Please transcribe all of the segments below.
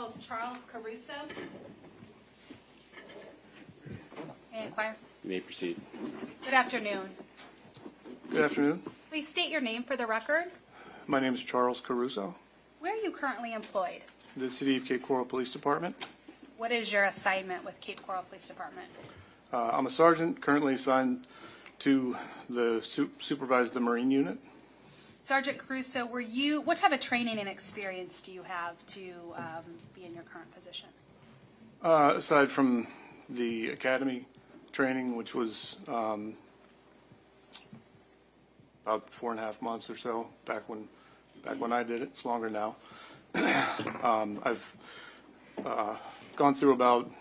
well as Charles Caruso. May I inquire? You may proceed. Good afternoon. Good afternoon. Please state your name for the record. My name is Charles Caruso, Where are you currently employed? the City of Cape Coral Police Department. What is your assignment with Cape Coral Police Department? I'm a sergeant currently assigned to supervise the Marine unit. Sergeant Caruso, what type of training and experience do you have to be in your current position? Aside from the academy training, which was about 4.5 months or so back when I did it. It's longer now. I've gone through about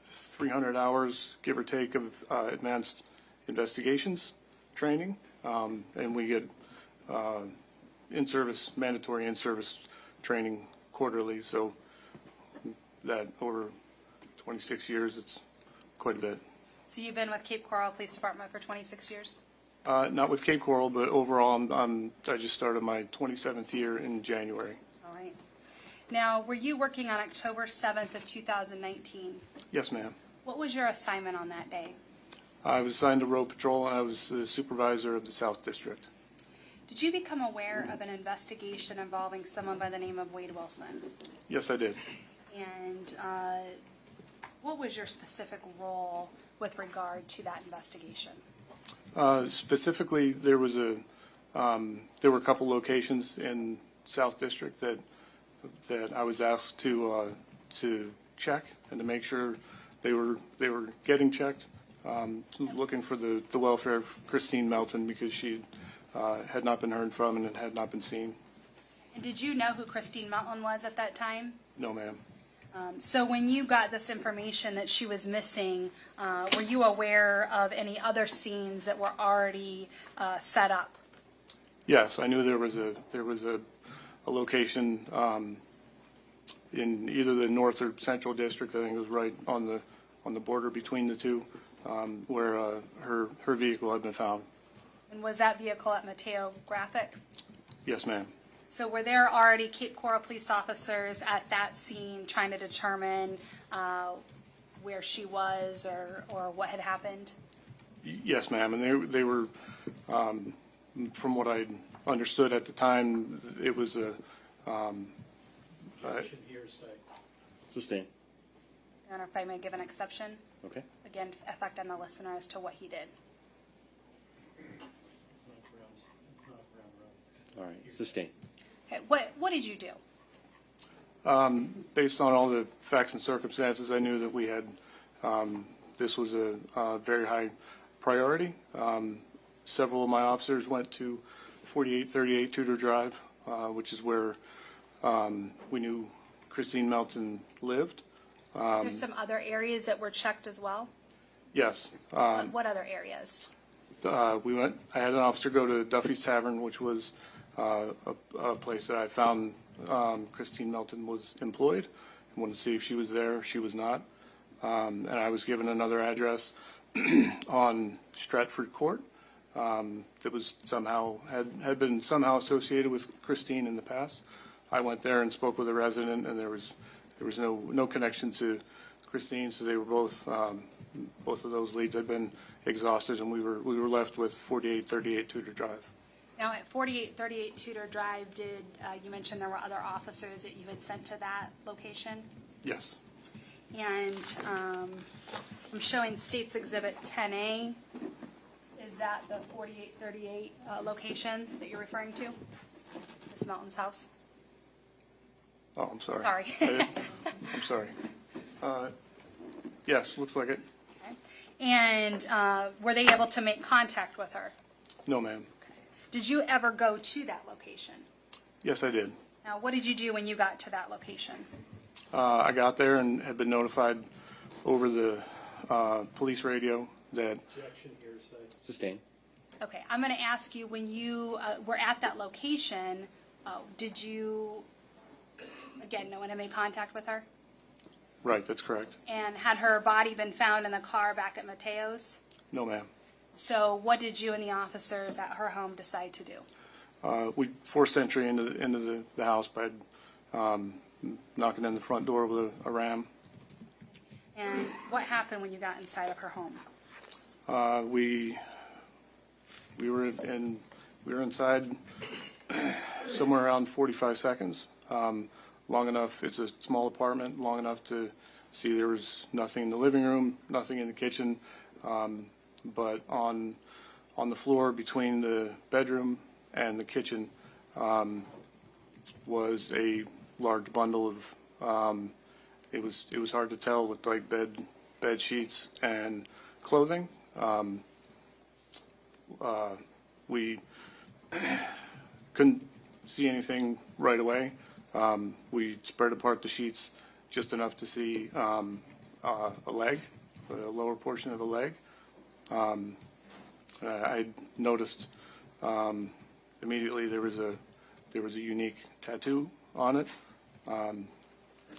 300 hours, give or take, of advanced investigations training, and we get mandatory in-service training quarterly. So that over 26 years, it's quite a bit. So you've been with Cape Coral Police Department for 26 years? Not with Cape Coral, but overall, I just started my 27th year in January. All right. Now, were you working on October 7th of 2019? Yes, ma'am. What was your assignment on that day? I was assigned to road patrol, and I was the supervisor of the South District. Did you become aware of an investigation involving someone by the name of Wade Wilson? Yes, I did. And what was your specific role with regard to that investigation? Specifically, there were a couple locations in South District that I was asked to check and to make sure they were getting checked. Looking for the welfare of Kristine Melton, because she had not been heard from and had not been seen. And did you know who Kristine Melton was at that time? No, ma'am. So when you got this information that she was missing, were you aware of any other scenes that were already set up? Yes, I knew there was a location in either the North or Central District. I think it was right on the border between the two, where her vehicle had been found. And was that vehicle at Mateo Graphics? Yes, ma'am. So were there already Cape Coral police officers at that scene trying to determine where she was or what had happened? Yes, ma'am. And they were, from what I understood at the time, it was a Sustain. Your Honor, if I may give an exception? Okay. Again, effect on the listener as to what he did. All right. Sustain. Okay, what did you do? based on all the facts and circumstances, I knew that we had, this was a very high priority. Several of my officers went to 4838 Tudor Drive, which is where we knew Kristine Melton lived. There's some other areas that were checked as well? Yes. What other areas? I had an officer go to Duffy's Tavern, which was a place that I found Kristine Melton was employed. I wanted to see if she was there. She was not. And I was given another address on Stratford Court that was somehow had been somehow associated with Kristine in the past. I went there and spoke with a resident, and there was no connection to Kristine, so they were both of those leads had been exhausted, and we were left with 4838 Tudor Drive. Now, at 4838 Tudor Drive, did you mention there were other officers that you had sent to that location? Yes. And I'm showing States Exhibit 10A. Is that the 4838 location that you're referring to? Ms. Melton's house? Oh, I'm sorry. Sorry. I'm sorry. Yes, looks like it. Okay. And were they able to make contact with her? No, ma'am. Did you ever go to that location? Yes, I did. Now, what did you do when you got to that location? I got there and had been notified over the police radio that. Sustain. Okay, I'm going to ask you, when you were at that location, did you, again, no one had made contact with her? Right, that's correct. And had her body been found in the car back at Mateo's? No, ma'am. So what did you and the officers at her home decide to do? We forced entry into the house by knocking on the front door with a ram. And what happened when you got inside of her home? We were inside somewhere around 45 seconds. Long enough, it's a small apartment, long enough to see there was nothing in the living room, nothing in the kitchen, but on the floor between the bedroom and the kitchen was a large bundle of, it was hard to tell, looked like bed sheets and clothing. We couldn't see anything right away. We spread apart the sheets just enough to see a leg, the lower portion of a leg. I noticed immediately there was a unique tattoo on it,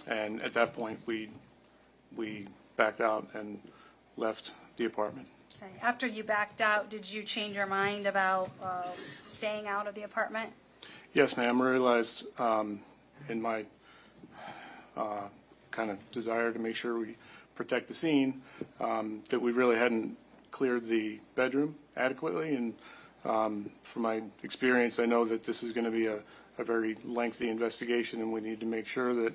and at that point we backed out and left the apartment. Okay. After you backed out, did you change your mind about staying out of the apartment? Yes, ma'am. I realized in my kind of desire to make sure we protect the scene that we really hadn't cleared the bedroom adequately. And from my experience, I know that this is going to be a very lengthy investigation, and we need to make sure that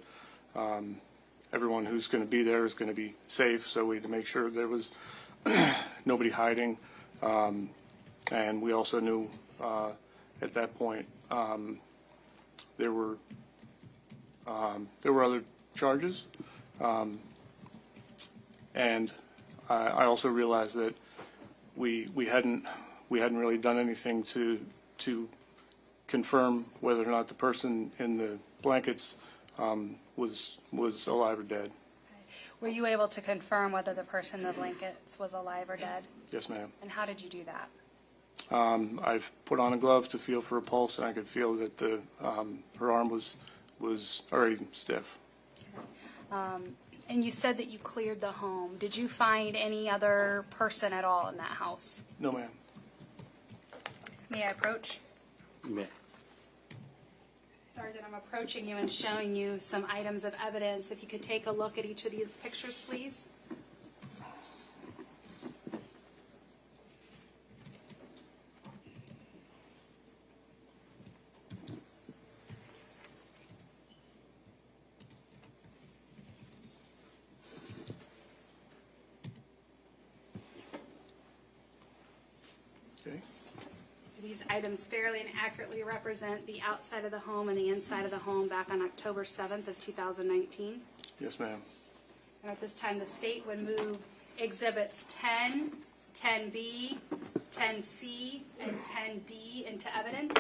everyone who's going to be there is going to be safe. So we had to make sure there was nobody hiding. And we also knew at that point there were other charges, and I also realized that we hadn't really done anything to confirm whether or not the person in the blankets was alive or dead. Were you able to confirm whether the person in the blankets was alive or dead? Yes, ma'am. And how did you do that? I've put on a glove to feel for a pulse, and I could feel that her arm was already stiff. And you said that you cleared the home. Did you find any other person at all in that house? No, ma'am. May I approach? You may. Sergeant, I'm approaching you and showing you some items of evidence. If you could take a look at each of these pictures, please. Okay. These items fairly and accurately represent the outside of the home and the inside of the home back on October 7th of 2019. Yes, ma'am. And at this time, the state would move exhibits 10, 10B, 10C, and 10D into evidence.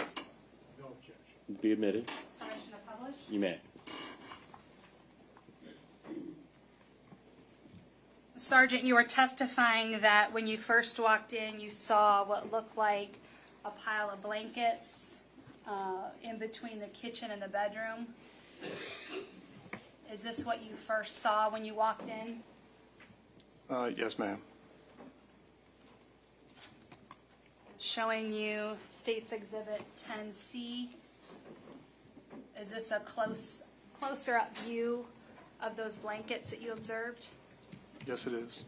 No objection. Be admitted. Permission to publish? You may. Sergeant, you were testifying that when you first walked in, you saw what looked like a pile of blankets in between the kitchen and the bedroom. Is this what you first saw when you walked in? Yes, ma'am. Showing you State's Exhibit 10C. Is this a closer up view of those blankets that you observed? Yes, it is.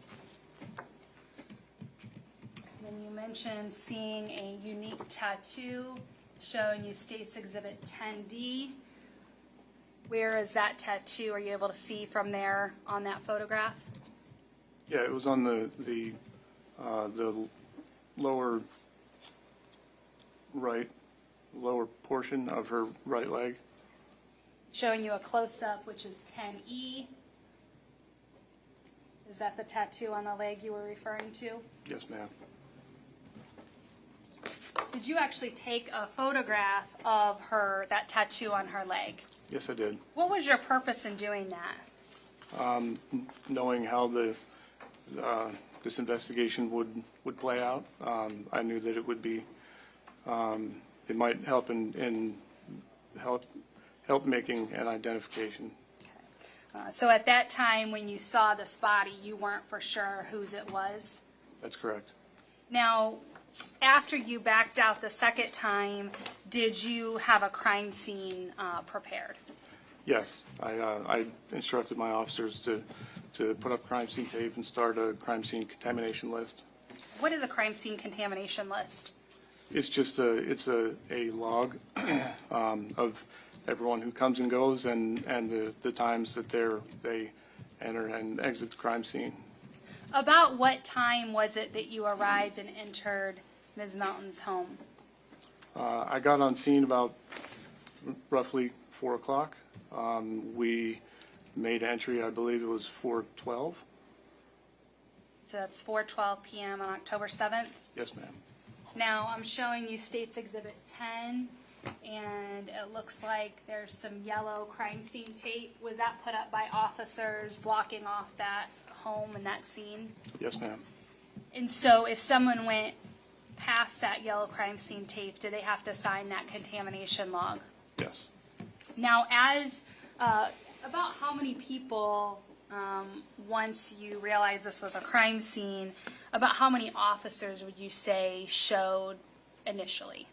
Then you mentioned seeing a unique tattoo, showing you State's Exhibit 10D. Where is that tattoo? Are you able to see from there on that photograph? Yeah, it was on the lower portion of her right leg. Showing you a close-up, which is 10E. Is that the tattoo on the leg you were referring to? Yes, ma'am. Did you actually take a photograph of that tattoo on her leg? Yes, I did. What was your purpose in doing that? Knowing how this investigation would play out, I knew that it would be it might help in help making an identification. So at that time when you saw this body, you weren't for sure whose it was? That's correct. Now, after you backed out the second time, did you have a crime scene prepared? Yes, I instructed my officers to put up crime scene tape and start a crime scene contamination list. What is a crime scene contamination list? It's just a log of everyone who comes and goes and the times that they enter and exit the crime scene. About what time was it that you arrived and entered Ms. Melton's home? I got on scene about roughly 4 o'clock. We made entry, I believe it was 4:12. So that's 4:12 p.m. on October 7th. Yes, ma'am. Now, I'm showing you State's Exhibit 10, and it looks like there's some yellow crime scene tape. Was that put up by officers blocking off that home and that scene? Yes, ma'am. And so if someone went past that yellow crime scene tape, do they have to sign that contamination log? Yes. Now, about how many people, once you realized this was a crime scene, about how many officers would you say showed initially?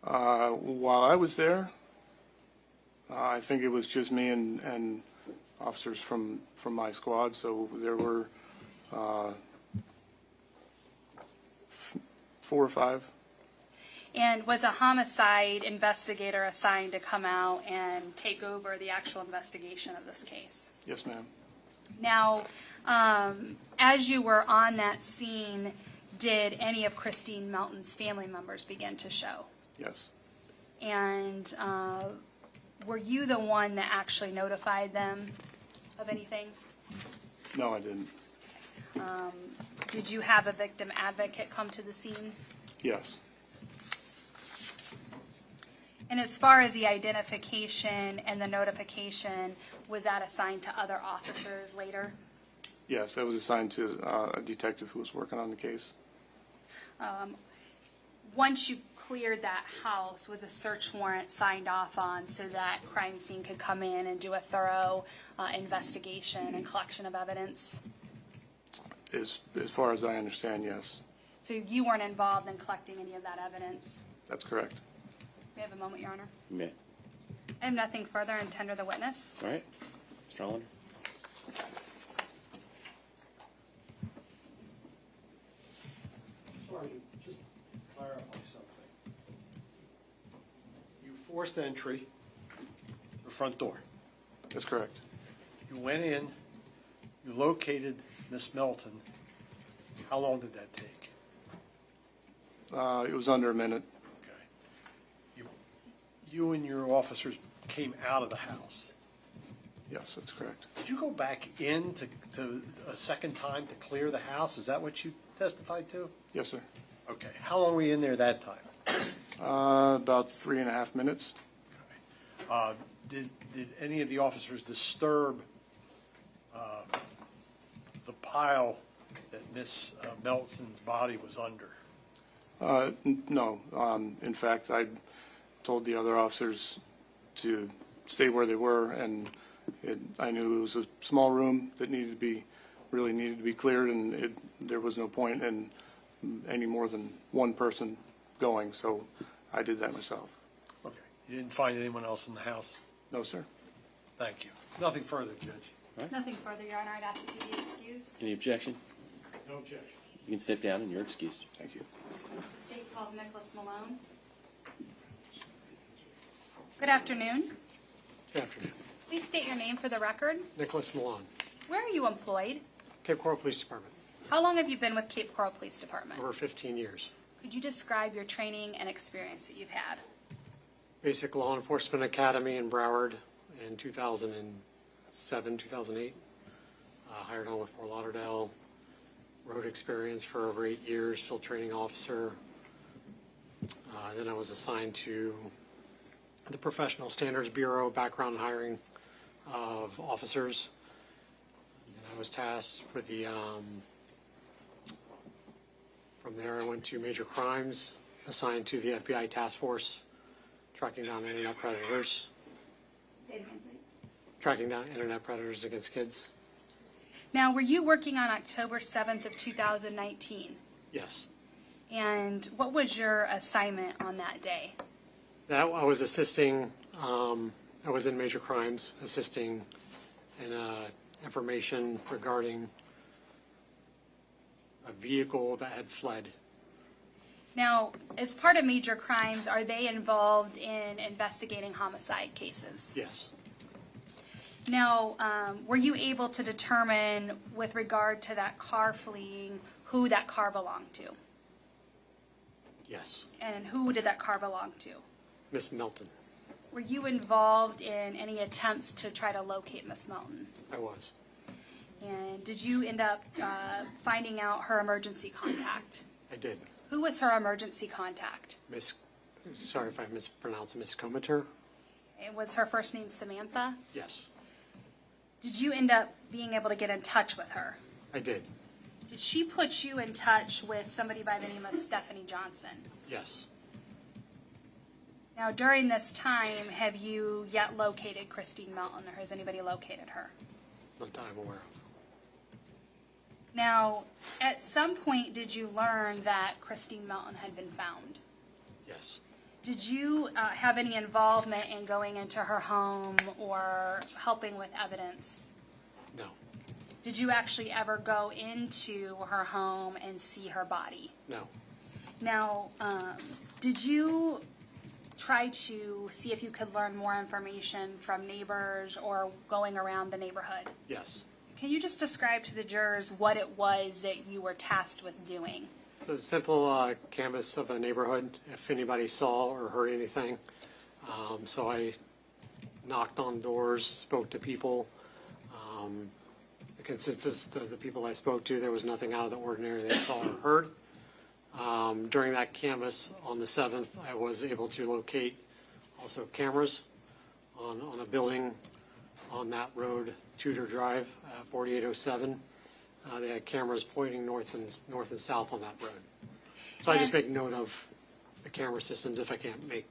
While I was there, I think it was just me and officers from my squad, so there were 4 or 5. And was a homicide investigator assigned to come out and take over the actual investigation of this case? Yes, ma'am. Now, as you were on that scene, did any of Kristine Melton's family members begin to show? Yes. And were you the one that actually notified them of anything? No, I didn't. Did you have a victim advocate come to the scene? Yes. And as far as the identification and the notification, was that assigned to other officers later? Yes, that was assigned to a detective who was working on the case. Once you cleared that house, was a search warrant signed off on so that crime scene could come in and do a thorough investigation and collection of evidence? As far as I understand, yes. So you weren't involved in collecting any of that evidence? That's correct. We have a moment, Your Honor. May. I have nothing further and tender the witness. All right. Mr. Hollander. Sergeant, just clarify something. You forced entry, the front door. That's correct. You went in, you located Miss Melton. How long did that take? It was under a minute. Okay. You and your officers came out of the house. Yes, that's correct. Did you go back in to a second time to clear the house? Is that what you testified to? Yes, sir. Okay. How long were you in there that time? About 3.5 minutes. Did any of the officers disturb the pile that Miss Melton's body was under? No. In fact, I told the other officers to stay where they were, and I knew it was a small room that really needed to be cleared, and there was no point in any more than one person going, so I did that myself. Okay. You didn't find anyone else in the house? No, sir. Thank you. Nothing further, Judge. Nothing further, Your Honor. I'd ask that you be excused. Any objection? No objection. You can step down and you're excused. Thank you. State calls Nicholas Malone. Good afternoon. Good afternoon. Please state your name for the record. Nicholas Malone, Where are you employed? Cape Coral Police Department, How long have you been with Cape Coral Police Department? over 15 years. Could you describe your training and experience that you've had? Basic Law Enforcement Academy in Broward in 2007, 2008. Hired on with Fort Lauderdale. Road experience for over 8 years, field training officer. Then I was assigned to the Professional Standards Bureau, background hiring of officers. And I was tasked with the, from there I went to major crimes, assigned to the FBI task force, tracking down internet predators. Say it again, please. Tracking down internet predators against kids. Now, were you working on October 7th of 2019? Yes. And what was your assignment on that day? That I was assisting I was in major crimes, assisting in information regarding a vehicle that had fled. Now, as part of major crimes, are they involved in investigating homicide cases? Yes, Now, were you able to determine, with regard to that car fleeing, who that car belonged to? yes. And who did that car belong to? Miss Melton, Were you involved in any attempts to try to locate Miss Melton? I was. And did you end up finding out her emergency contact? I did. Who was her emergency contact? Sorry if I mispronounced, Miss Cometer? And was her first name Samantha? Yes, Did you end up being able to get in touch with her? I did. Did she put you in touch with somebody by the name of Stephanie Johnson? Yes, Now, during this time, have you yet located Kristine Melton, or has anybody located her? not that I'm aware of. Now, at some point, did you learn that Kristine Melton had been found? Yes, Did you have any involvement in going into her home or helping with evidence? no, Did you actually ever go into her home and see her body? no, Now, did you try to see if you could learn more information from neighbors or going around the neighborhood? yes. Can you just describe to the jurors what it was that you were tasked with doing? A simple canvas of a neighborhood, if anybody saw or heard anything. So I knocked on doors, spoke to people. The consensus of the people I spoke to, there was nothing out of the ordinary they saw or heard. During that canvas on the 7th, I was able to locate also cameras on a building on that road, Tudor Drive, 4807. They had cameras pointing north and south on that road. So I just make note of the camera systems if I can't make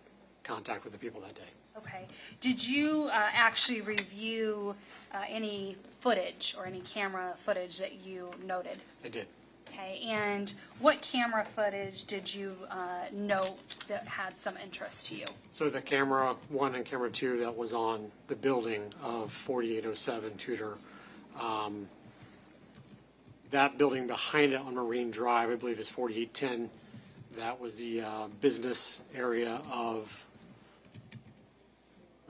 contact with the people that day. Okay. Did you actually review any footage or any camera footage that you noted? I did. Okay. And what camera footage did you note that had some interest to you? So the camera 1 and camera 2 that was on the building of 4807 Tudor, that building behind it on Marine Drive, I believe is 4810. That was the business area of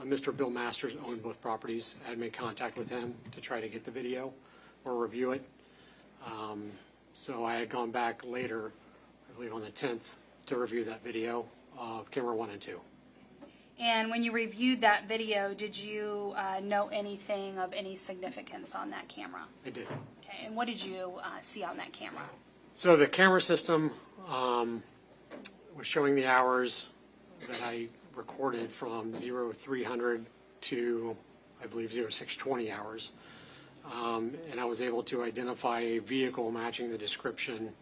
Mr. Bill Masters, owned both properties. I had made contact with him to try to get the video or review it. So I had gone back later, I believe on the 10th, to review that video of camera 1 and 2. And when you reviewed that video, did you note anything of any significance on that camera? I did. Okay. And what did you see on that camera? So the camera system was showing the hours that I recorded from 0300 to, I believe, 0620 hours. And I was able to identify a vehicle matching the description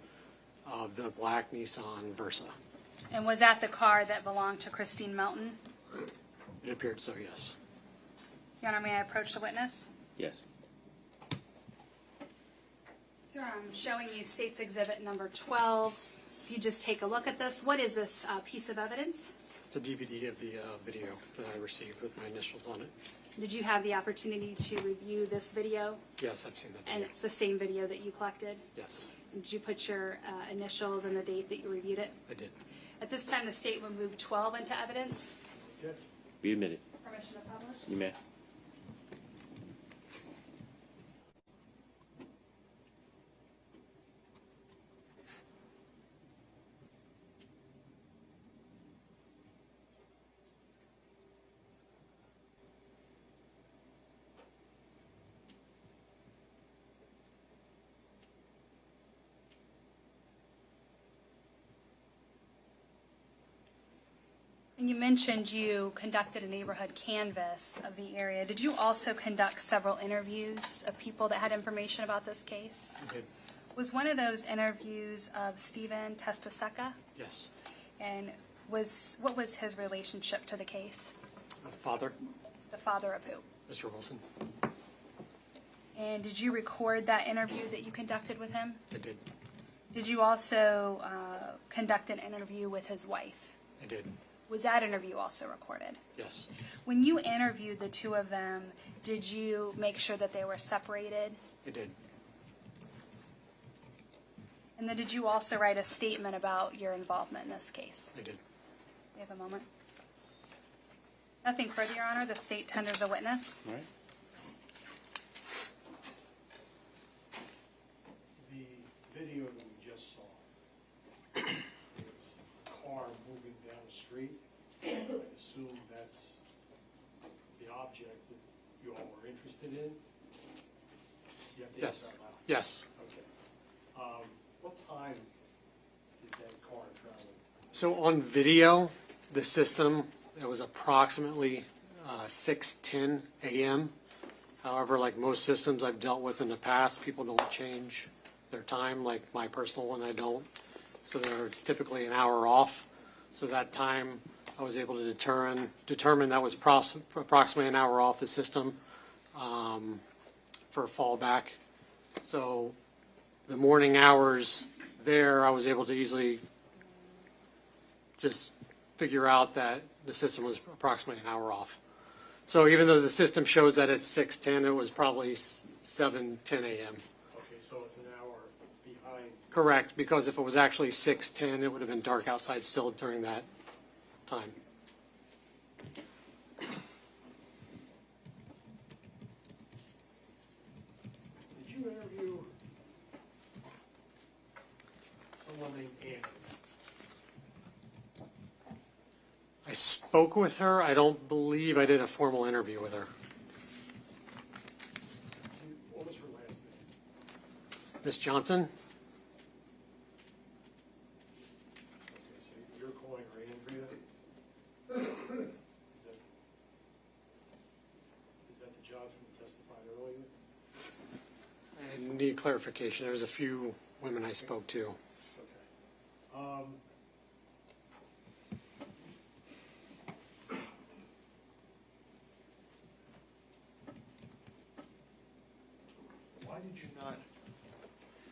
of the black Nissan Versa. And was that the car that belonged to Kristine Melton? It appeared so, yes. Your Honor, may I approach the witness? Yes. Sir, I'm showing you State's Exhibit number 12. If you just take a look at this, what is this piece of evidence? It's a DVD of the video that I received with my initials on it. Did you have the opportunity to review this video? Yes, I've seen that And video. it's the same video that you collected? Yes, And did you put your initials and the date that you reviewed it? I did. At this time, the State will move 12 into evidence. Be admitted. Permission to publish? You may. And you mentioned you conducted a neighborhood canvass of the area. Did you also conduct several interviews of people that had information about this case? I did. Was one of those interviews of Stephen Testaseca? Yes. And what was his relationship to the case? Father, The father of who? Mr. Wilson, And did you record that interview that you conducted with him? I did. Did you also conduct an interview with his wife? I did. Was that interview also recorded? Yes, When you interviewed the two of them, did you make sure that they were separated? I did. And then did you also write a statement about your involvement in this case? I did. We have a moment. Nothing further, Your Honor. The state tenders a witness. All right. The video that we just saw, there's a car moving down the street. I assume that's the object that you all were interested in? You have to Yes. answer that loud. Yes. Okay. What time did that car travel? So on video, the system, it was approximately 6:10 a.m. However, like most systems I've dealt with in the past, people don't change their time, like my personal one, I don't. So they're typically an hour off. So that time, I was able to determine that was approximately an hour off the system for fallback. So the morning hours there, I was able to easily just figure out that the system was approximately an hour off. So even though the system shows that it's 6:10, it was probably 7:10 a.m. Okay, so it's an hour behind. Correct, because if it was actually 6:10, it would have been dark outside still during that time. Did you interview someone named Andrew? I spoke with her. I don't believe I did a formal interview with her. What was her last name? Miss Johnson? Okay, so you're calling her Andrea? Is that the Johnson that testified earlier? I need clarification. There's a few women I spoke to. Okay. Why did you not,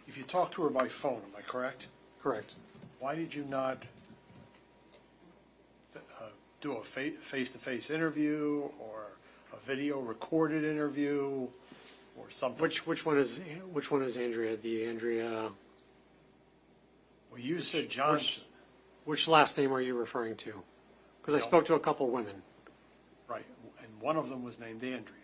if you talked to her by phone, am I correct? Correct. Why did you not do a face-to-face interview or a video recorded interview or something? Which one is Andrea? The Andrea. Well, you said Johnson, Which last name are you referring to? Because I No. spoke to a couple women. right, and one of them was named Andrea.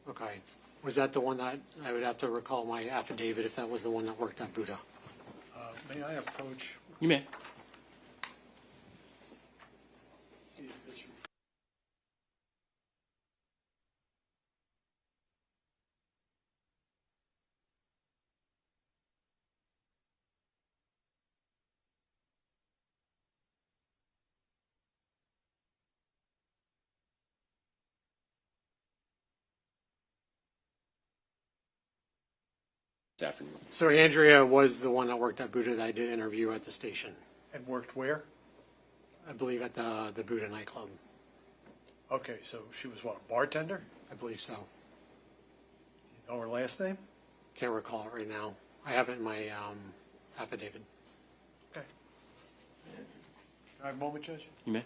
Okay. Was that the one that I would have to recall my affidavit if that was the one that worked at Buddha? May I approach, You may. see if this, This afternoon. So Andrea was the one that worked at Buddha that I did interview at the station. and worked where? I believe at the Buddha nightclub. Okay, so she was what, a bartender? I believe so. Do you know her last name? Can't recall it right now. I have it in my affidavit. Okay. Can I have a moment, Judge? You may.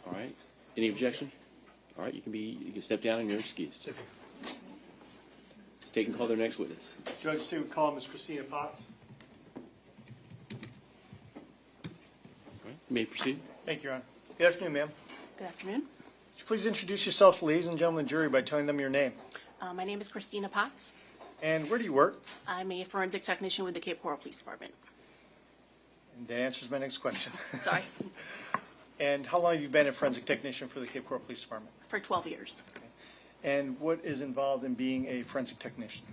All right. Any objection? All right. You can step down and you're excused. State can call their next witness. Judge, say we call Ms. Christina Potts. All right. You may proceed. Thank you, Your Honor. Good afternoon, ma'am. Good afternoon. Would you please introduce yourself to ladies and gentlemen of the jury by telling them your name? My name is Christina Potts. And where do you work? I'm a forensic technician with the Cape Coral Police Department. And that answers my next question. Sorry. And how long have you been a forensic technician for the Cape Coral Police Department? For 12 years. And what is involved in being a forensic technician?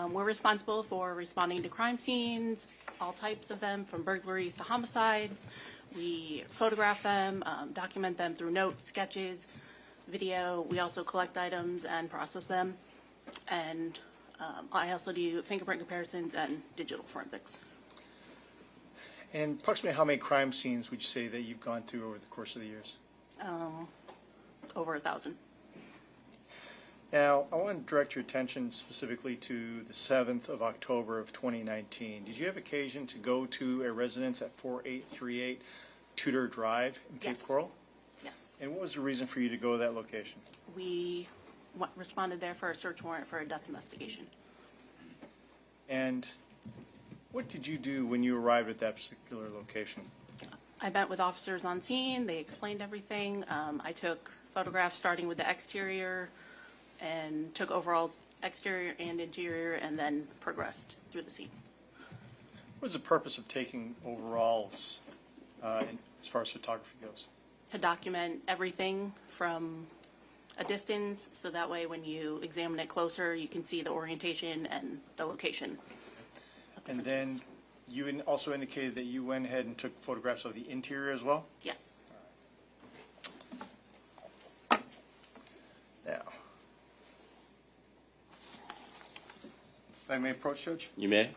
We're responsible for responding to crime scenes, all types of them, from burglaries to homicides. We photograph them, document them through notes, sketches, video. We also collect items and process them. And I also do fingerprint comparisons and digital forensics. And approximately how many crime scenes would you say that you've gone through over the course of the years? Over 1,000. Now, I want to direct your attention specifically to the 7th of October of 2019. Did you have occasion to go to a residence at 4838 Tudor Drive in Cape Yes. Coral? Yes. And what was the reason for you to go to that location? We responded there for a search warrant for a death investigation. And what did you do when you arrived at that particular location? I met with officers on scene. They explained everything. I took photographs starting with the exterior and took overall exterior and interior, and then progressed through the scene. What was the purpose of taking overalls as far as photography goes? To document everything from a distance, so that way when you examine it closer, you can see the orientation and the location. And then you also indicated that you went ahead and took photographs of the interior as well? Yes. Now, if I may approach, Judge? You may.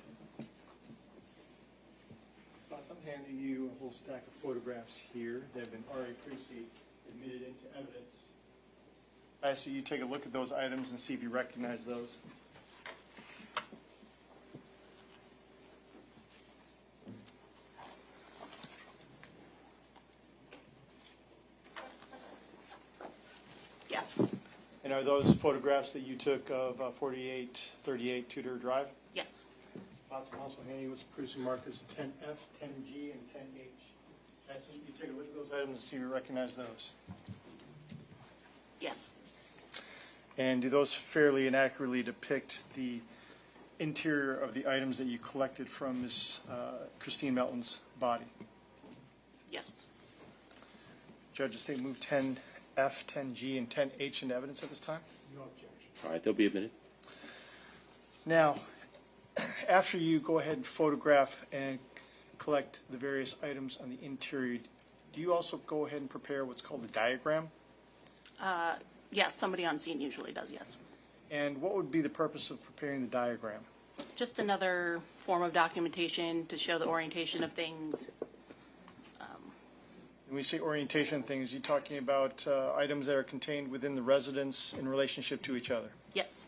I'm handing you a whole stack of photographs here that have been already previously admitted into evidence. I ask that you take a look at those items and see if you recognize those. Yes. And are those photographs that you took of 4838 Tudor Drive? Yes. Possible also handing you what's previously marked as 10F, 10G, and 10H. I ask that you take a look at those items and see if you recognize those. Yes. And do those fairly and accurately depict the interior of the items that you collected from Ms. Kristine Melton's body? Yes. Judge, the state move 10F, 10G, and 10H into evidence at this time? No objection. All right, they'll be admitted. Now, after you go ahead and photograph and collect the various items on the interior, do you also go ahead and prepare what's called a diagram? Yes, somebody on scene usually does, yes. And what would be the purpose of preparing the diagram? Just another form of documentation to show the orientation of things. When we say orientation things, you're talking about items that are contained within the residence in relationship to each other? Yes.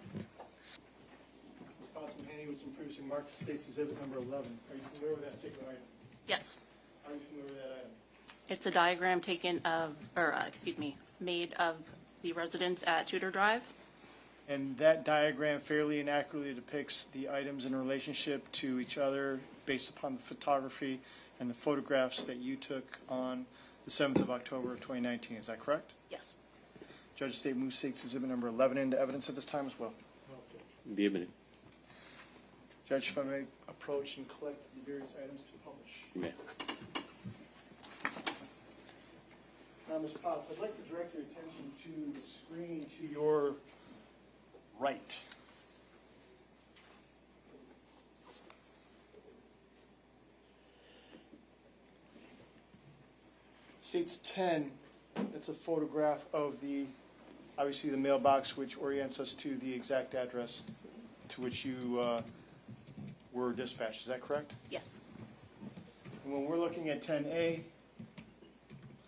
Possible handing was previously marked as State's Exhibit number 11. Are you familiar with that particular item? Yes. Are you familiar with that item? It's a diagram taken of, made of the residence at Tudor Drive. And that diagram fairly and accurately depicts the items in relationship to each other based upon the photography and the photographs that you took on the 7th of October of 2019. Is that correct? Yes. Judge, State moves State's Exhibit number 11 into evidence at this time as well. No objection. Be admitted. Judge, if I may approach and collect the various items to publish. You may. Now, Ms. Potts, I'd like to direct your attention to the screen to your right. States 10, that's a photograph of the, obviously the mailbox, which orients us to the exact address to which you were dispatched. Is that correct? Yes. And when we're looking at 10A,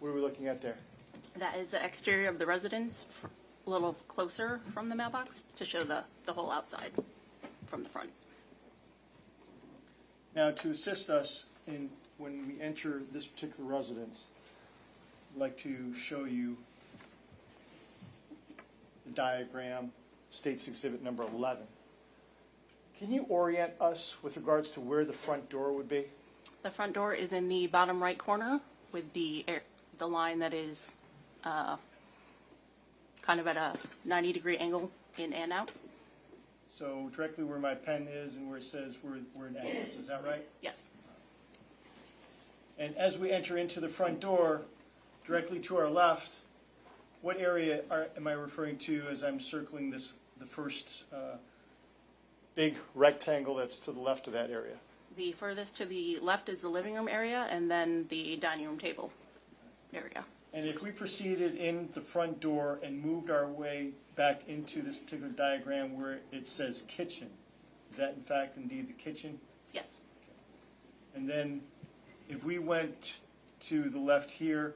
what are we looking at there? That is the exterior of the residence, a little closer from the mailbox to show the whole outside from the front. Now, to assist us in when we enter this particular residence, I'd like to show you the diagram, State's Exhibit number 11. Can you orient us with regards to where the front door would be? The front door is in the bottom right corner with the line that is kind of at a 90-degree angle in and out. So directly where my pen is and where it says we're in entrance, is that right? Yes. And as we enter into the front door, directly to our left, what area am I referring to as I'm circling the first big rectangle that's to the left of that area? The furthest to the left is the living room area, and then the dining room table area. And if we proceeded in the front door and moved our way back into this particular diagram where it says kitchen, is that in fact indeed the kitchen? Yes. And then if we went to the left here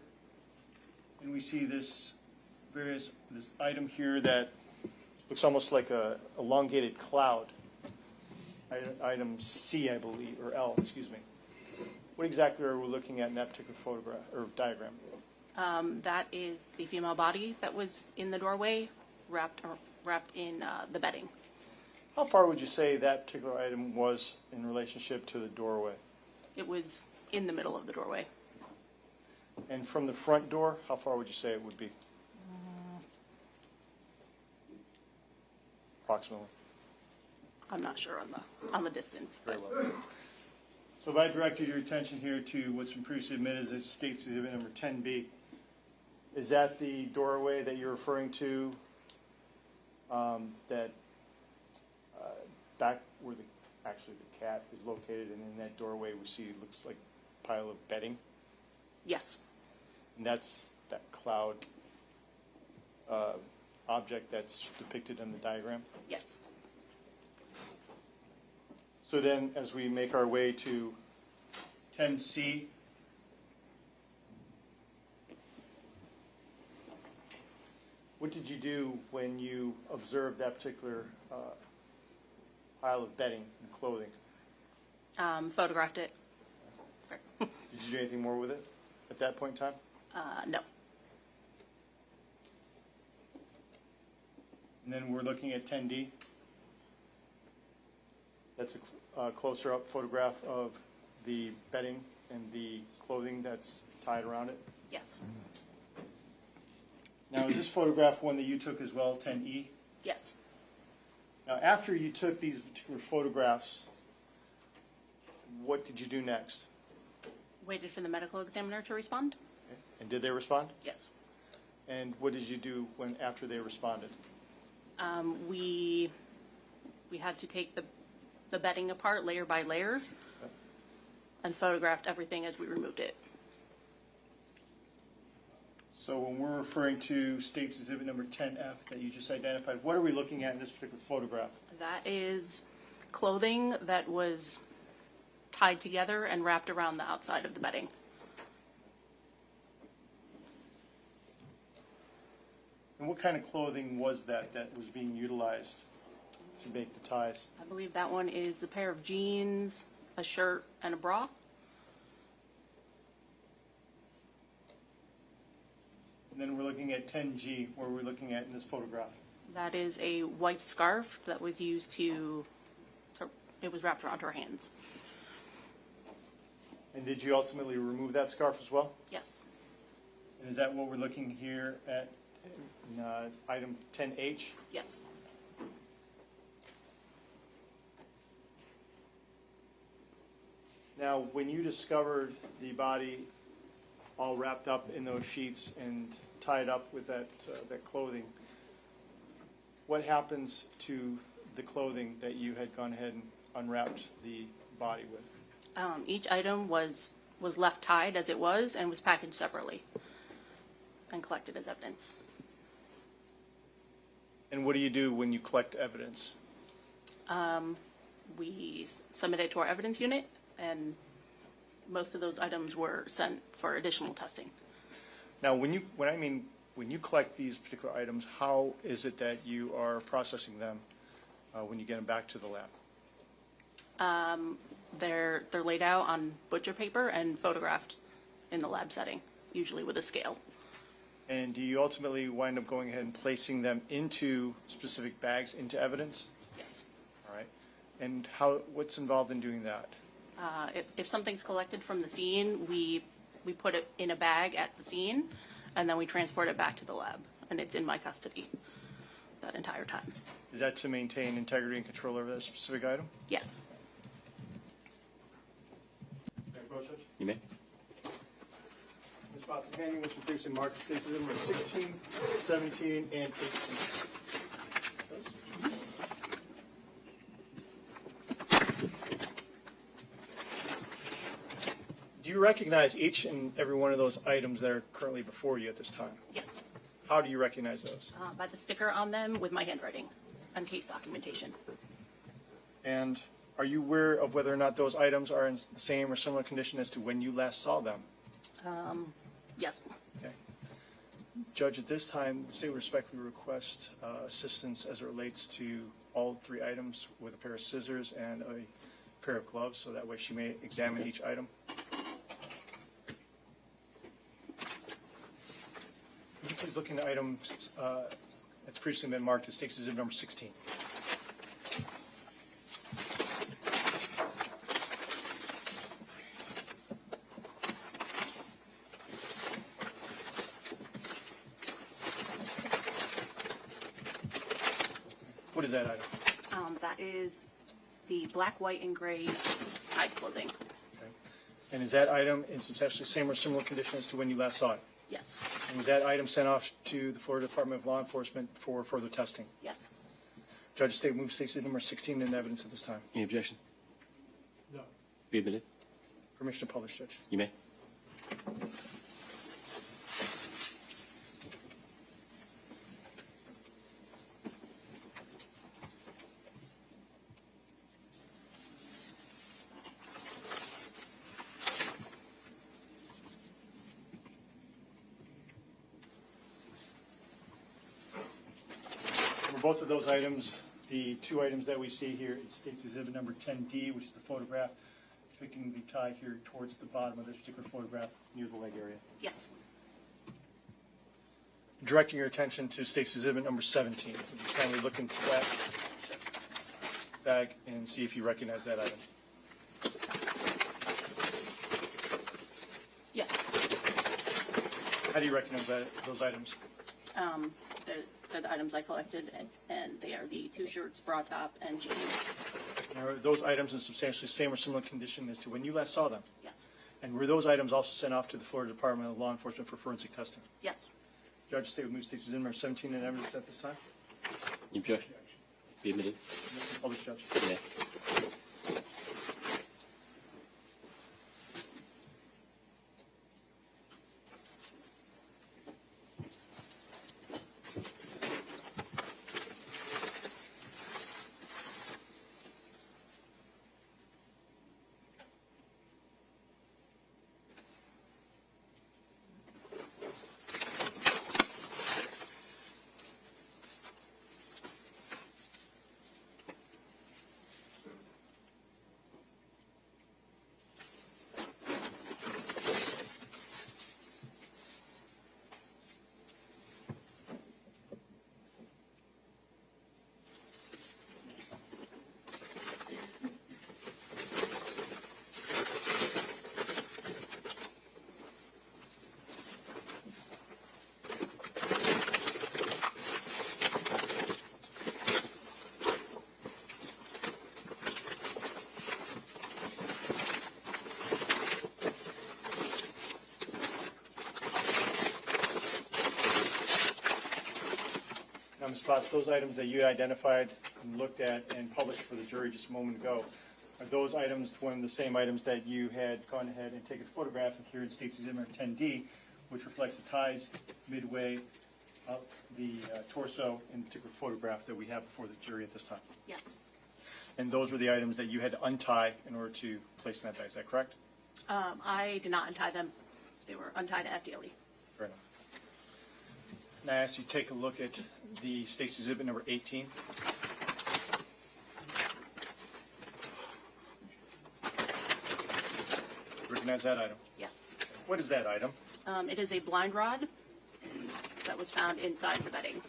and we see this item here that looks almost like a elongated cloud. Item C, I believe, or L, excuse me. What exactly are we looking at in that particular photograph or diagram? That is the female body that was in the doorway, wrapped in the bedding. How far would you say that particular item was in relationship to the doorway? It was in the middle of the doorway. And from the front door, how far would you say it would be? Approximately. I'm not sure on the distance, but So if I directed your attention here to what's been previously admitted as State's Exhibit number 10B, is that the doorway that you're referring to, that back where actually the cat is located, and in that doorway we see it looks like a pile of bedding? yes, And that's that cloud object that's depicted in the diagram? yes. So then, as we make our way to 10C, what did you do when you observed that particular pile of bedding and clothing? Photographed it. Did you do anything more with it at that point in time? No. And then we're looking at 10D. That's a closer up photograph of the bedding and the clothing that's tied around it. Yes. Now, is this photograph one that you took as well, 10E? Yes. Now, after you took these particular photographs, what did you do next? Waited for the medical examiner to respond. Okay. And did they respond? Yes. And what did you do after they responded? We had to take the bedding apart layer by layer and photographed everything as we removed it. So when we're referring to State's Exhibit number 10F that you just identified, what are we looking at in this particular photograph? That is clothing that was tied together and wrapped around the outside of the bedding. And what kind of clothing was that was being utilized to make the ties? I believe that one is a pair of jeans, a shirt, and a bra. And then we're looking at 10G, where we're looking at in this photograph. That is a white scarf that was used it was wrapped around her hands. And did you ultimately remove that scarf as well? Yes. And is that what we're looking here at in item 10H? Yes. Now, when you discovered the body all wrapped up in those sheets and tied up with that clothing, what happens to the clothing that you had gone ahead and unwrapped the body with? Each item was left tied as it was and was packaged separately and collected as evidence. And what do you do when you collect evidence? We submit it to our evidence unit, and most of those items were sent for additional testing. Now, when you collect these particular items, how is it that you are processing them when you get them back to the lab? They're laid out on butcher paper and photographed in the lab setting, usually with a scale. And do you ultimately wind up going ahead and placing them into specific bags, into evidence? Yes. All right. And what's involved in doing that? If something's collected from the scene, we put it in a bag at the scene, and then we transport it back to the lab, and it's in my custody that entire time. Is that to maintain integrity and control over that specific item? Yes. You may. Ms. Watson, handing which was previously marked stations number 16, 17, and 18. Do you recognize each and every one of those items that are currently before you at this time? Yes. How do you recognize those? By the sticker on them with my handwriting and case documentation. And are you aware of whether or not those items are in the same or similar condition as to when you last saw them? Yes. Okay. Judge, at this time, the state would respectfully request assistance as it relates to all 3 items with a pair of scissors and a pair of gloves, so that way she may examine each item. Would you please look into item that's previously been marked as State's Exhibit number 16. What is that item? That is the black, white, and gray hide clothing. Okay. And is that item in substantially same or similar condition as to when you last saw it? Yes. And was that item sent off to the Florida Department of Law Enforcement for further testing? Yes. Judge, state moves State's Exhibit number 16 in evidence at this time. Any objection? No. Be admitted. Permission to publish, Judge. You may. For both of those items, the 2 items that we see here, it states Exhibit number 10D, which is the photograph depicting the tie here towards the bottom of this particular photograph near the leg area. Yes. Directing your attention to State's Exhibit number 17. Would you kindly look into that bag and see if you recognize that item? Yes. How do you recognize those items? They're the items I collected, and they are the 2 shirts, bra top, and jeans. Are those items in substantially same or similar condition as to when you last saw them? Yes. And were those items also sent off to the Florida Department of Law Enforcement for forensic testing? Yes. Judge, state would move State's Exhibit number 17 in evidence at this time. Any objection? Be admitted. Published, Judge. You may. Ms. Potts, those items that you identified and looked at and published for the jury just a moment ago, are those items one of the same items that you had gone ahead and taken a photograph of here in State's Exhibit 10D, which reflects the ties midway up the torso in the particular photograph that we have before the jury at this time? Yes. And those were the items that you had to untie in order to place in that bag, is that correct? I did not untie them. They were untied FDLE. Fair enough. And I ask you to take a look at the State's Exhibit number 18. Recognize that item? Yes. What is that item? It is a blind rod that was found inside the bedding.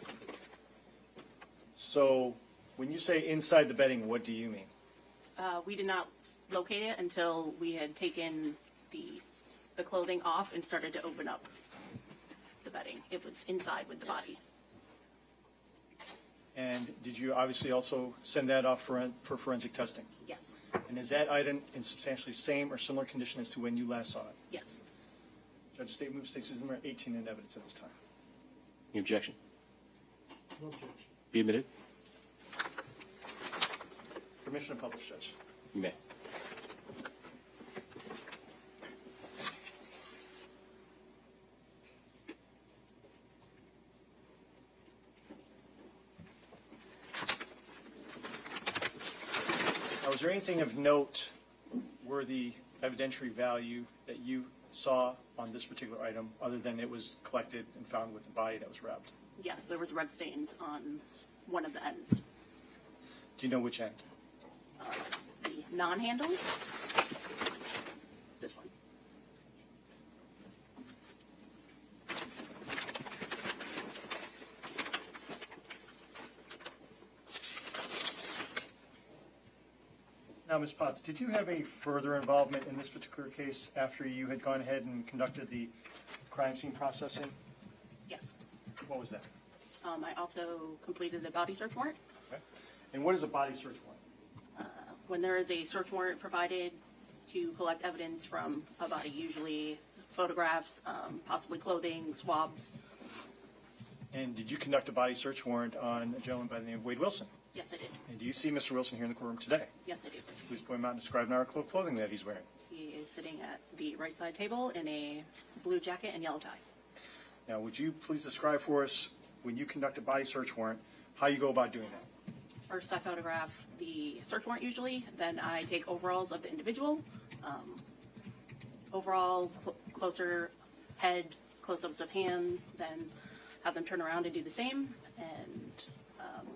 So when you say inside the bedding, what do you mean? We did not locate it until we had taken the clothing off and started to open up the bedding. It was inside with the body. And did you obviously also send that off for forensic testing? Yes. And is that item in substantially same or similar condition as to when you last saw it? Yes. Judge State moves State's Exhibit number 18 in evidence at this time. Any objection? No objection. Be admitted. Permission to publish, Judge. You may. Now, is there anything of note worthy evidentiary value that you saw on this particular item, other than it was collected and found with the body that was wrapped? Yes, there was red stains on one of the ends. Do you know which end? The non-handle, this one. Now, Ms. Potts, did you have any further involvement in this particular case after you had gone ahead and conducted the crime scene processing? Yes. What was that? I also completed a body search warrant. Okay. And what is a body search warrant? When there is a search warrant provided to collect evidence from a body, usually photographs, possibly clothing, swabs. And did you conduct a body search warrant on a gentleman by the name of Wade Wilson? Yes, I did. And do you see Mr. Wilson here in the courtroom today? Yes, I do. Please point him out and describe an article of clothing that he's wearing. He is sitting at the right side table in a blue jacket and yellow tie. Now, would you please describe for us, when you conduct a body search warrant, how you go about doing that? First, I photograph the search warrant usually, then I take overalls of the individual, overall, closer head, close-ups of hands, then have them turn around and do the same, and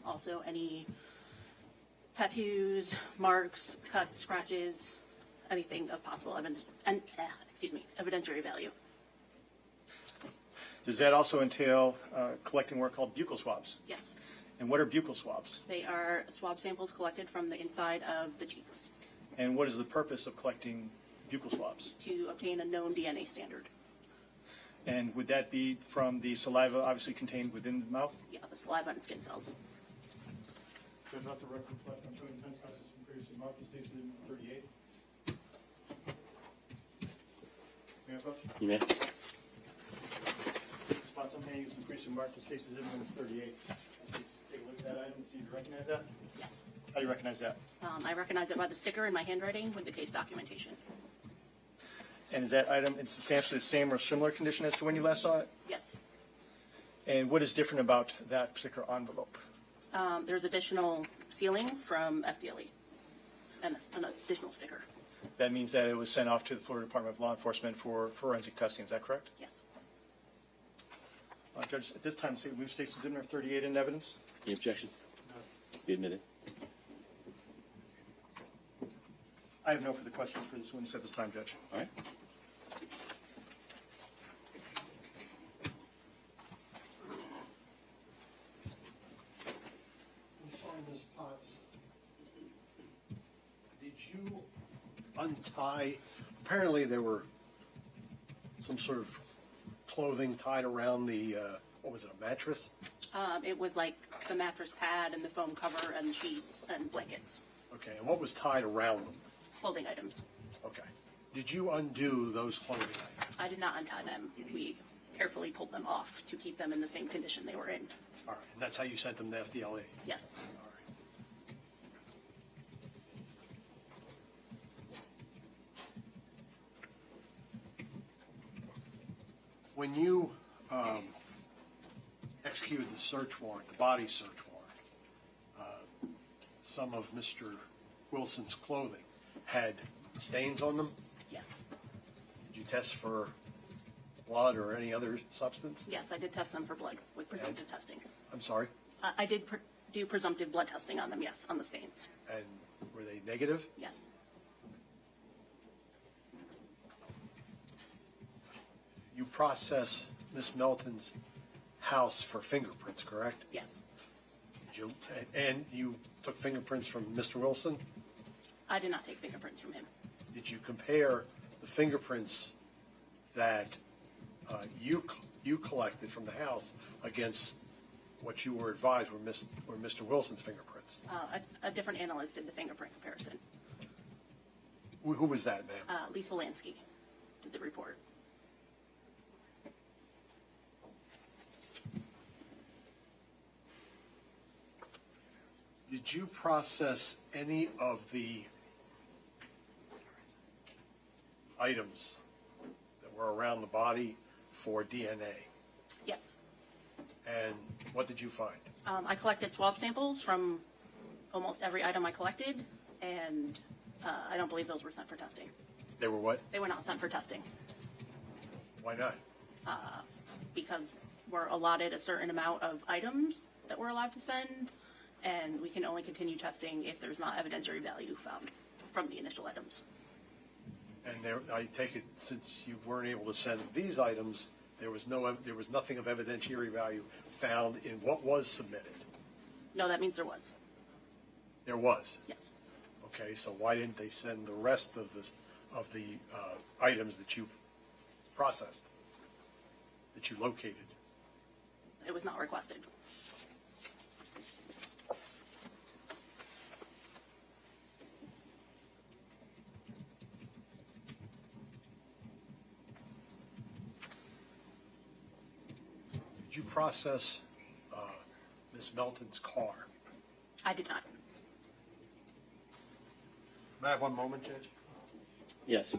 also any tattoos, marks, cuts, scratches, anything of possible evidentiary value. Does that also entail collecting what are called buccal swabs? Yes. And what are buccal swabs? They are swab samples collected from the inside of the cheeks And what is the purpose of collecting buccal swabs? to obtain a known DNA standard. And would that be from the saliva obviously contained within the mouth? Yeah, the saliva and skin cells. Judge, let the record reflect, I'm showing defense counsel from previously marked as stated in 38. May I approach? You may. Spots I'm handing you some previously marked as stated in 38. Please take a look at that item and see if you recognize that. Yes. How do you recognize that? I recognize it by the sticker in my handwriting with the case documentation. And is that item in substantially the same or similar condition as to when you last saw it? Yes. And what is different about that particular envelope? There's additional sealing from FDLE and an additional sticker. That means that it was sent off to the Florida Department of Law Enforcement for forensic testing, is that correct? Yes. Judge, at this time, move Stacey Zimner 38 in evidence. Any objection? Be admitted. I have no further questions for this witness at this time, Judge. All right. I'm sorry, Ms. Potts. Did you untie, apparently there were some sort of clothing tied around the, what was it, a mattress? It was like the mattress pad and the foam cover and sheets and blankets, Okay, and what was tied around them? clothing items. Okay. Did you undo those clothing items? I did not untie them. We carefully pulled them off to keep them in the same condition they were in. All right, and that's how you sent them to FDLE? Yes. All right. When you executed the search warrant, the body search warrant, some of Mr. Wilson's clothing had stains on them? Yes. Did you test for blood or any other substance? Yes, I did test them for blood with presumptive testing. I'm sorry? I did do presumptive blood testing on them, yes, on the stains. And were they negative? Yes. You process Miss Melton's house for fingerprints, correct? Yes. Did you, and you took fingerprints from Mr. Wilson? I did not take fingerprints from him. Did you compare the fingerprints that you collected from the house against what you were advised were Mr. Wilson's fingerprints? A different analyst did the fingerprint comparison. Who was that, ma'am? Lisa Lansky did the report. Did you process any of the items that were around the body for DNA? Yes. And what did you find? I collected swab samples from almost every item I collected, and I don't believe those were sent for testing. They were what? They were not sent for testing. Why not? because we're allotted a certain amount of items that we're allowed to send, and we can only continue testing if there's not evidentiary value found from the initial items. And there, I take it, since you weren't able to send these items, there was nothing of evidentiary value found in what was submitted. No, that means there was. There was. Yes. Okay, so why didn't they send the rest of the items that you processed, that you located? It was not requested. Did you process Ms. Melton's car? I did not. May I have one moment, Judge? Yes.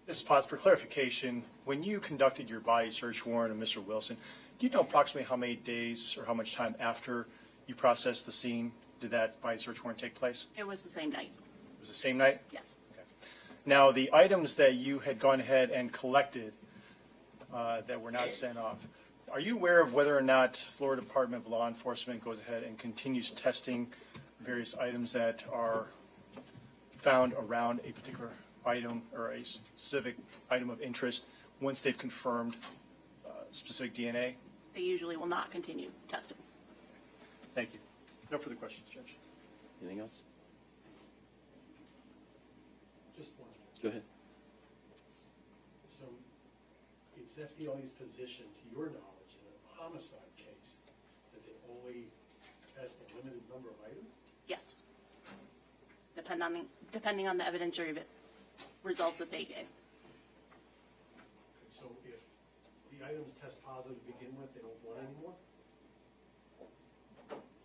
Ms. Potts, for clarification, when you conducted your body search warrant of Mr. Wilson, do you know approximately how many days or how much time after you processed the scene did that body search warrant take place? It was the same night. It was the same night? Yes. Okay. Now, the items that you had gone ahead and collected that were not sent off, are you aware of whether or not Florida Department of Law Enforcement goes ahead and continues testing various items that are found around a particular item or a specific item of interest once they've confirmed specific DNA? They usually will not continue testing. Thank you. No further questions, Judge. Anything else? Just one. Go ahead. So it's FDLE's position, to your knowledge, in a homicide case, that they only test a limited number of items? Yes. Depending on the evidentiary results that they gave. So if the items test positive to begin with, they don't want anymore?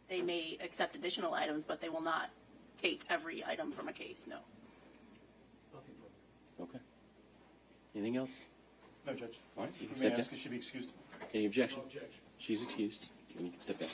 They may accept additional items, but they will not take every item from a case, no. Nothing further. Okay. Anything else? No, Judge. All right, you can You step may down. ask if she be excused. Any objection? No objection. She's excused. You can step down.